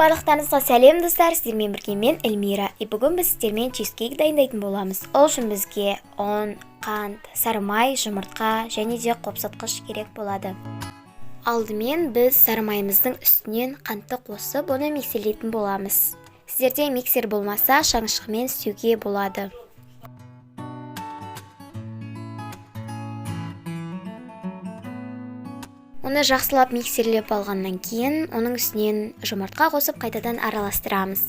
Барлықтарыңызға сәлем достар, сіздермен бірге мен Эльмира. Бүгін біз сіздермен чизкейк дайындайтын боламыз. Ол үшін бізге ұн, қант, сары май, жұмыртқа және де қопсытқыш керек болады. Алдымен біз сары майымыздың үстінен қантты қосып, оны миксерлейтін боламыз. Сіздерде миксер болмаса, шаңышқымен істеуге болады. Оны жақсылап миксерлеп алғаннан кейін, оның үстінен жұмыртқа қосып қайтадан араластырамыз.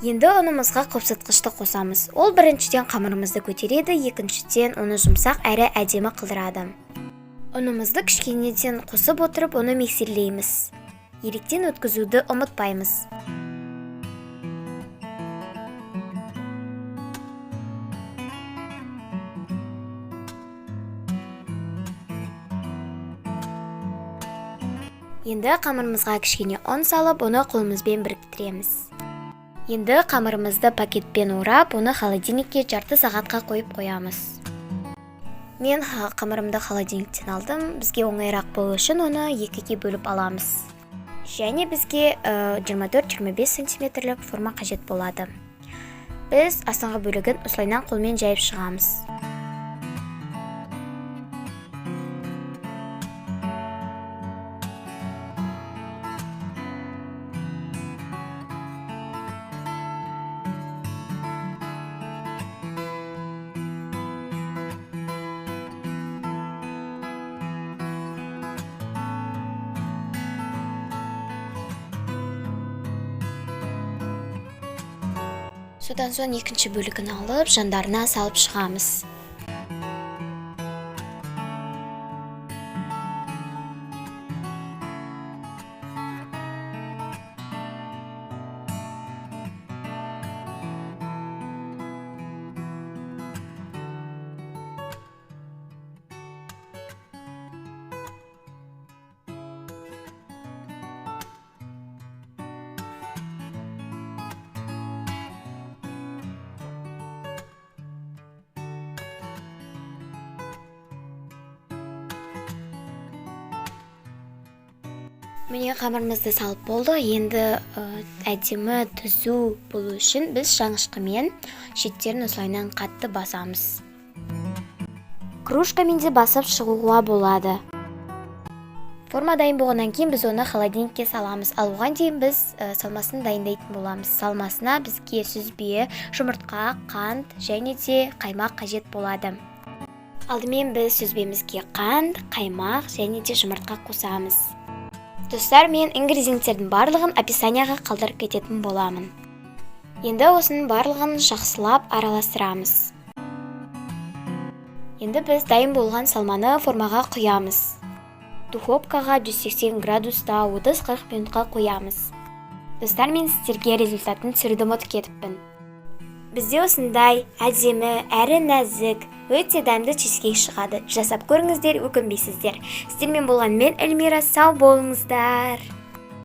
Енді ұнымызға қопсытқышты қосамыз. Ол біріншіден қамырымызды көтереді, екіншіден оны жұмсақ әрі әдемі қылдырады. Ұнымызды кішкенеден қосып отырып, оны миксерлейміз. Електен өткізуді ұмытпаймыз. Енді қамырымызға кішкене ұн салып, оны қолымызбен біріктіреміз. Енді қамырымызды пакетпен орап, оны холодильникке жарты сағатқа қойып қоямыз. Мен қамырымды холодильниктен алдым. Бізге оңайырақ болу үшін оны екіге бөліп аламыз. Және бізге 24-25 сантиметрлік форма қажет болады. Біз астыңғы бөлігін осылайынан қолмен жайып шығамыз. Содан соң екінші бөлігін алып, жандарына салып шығамыз. Міне қамырымызды салып болды. Енді әдемі түзу болу үшін біз шаңышқымен шеттерін осылайынан қатты басамыз. Кружкамен де басып шығуға болады. Форма дайын болғаннан кейін біз оны холодильникке саламыз. Ал оған дейін біз салмасын дайындайтын боламыз. Салмасына бізге сүзбе, жұмыртқа, қант және де қаймақ қажет болады. Алдымен біз сүзбемізге қант, қаймақ және де жұмыртқа қосамыз. Достар, мен ингредиенттердің барлығын описанияға қалдырып кететін боламын. Енді осының барлығын жақсылап араластырамыз. Енді біз дайын болған салманы формаға құямыз. Духовкаға 180 градуста 30-40 минутқа қоямыз. Достар, мен сіздерге результатын түсіруді ұмытып кетіппін. Бізде осындай әдемі, әрі нәзік, өте дәмді чизкейк шығады. Жасап көріңіздер, өкінбейсіздер. Сіздермен болған мен Эльмира, сау болыңыздар.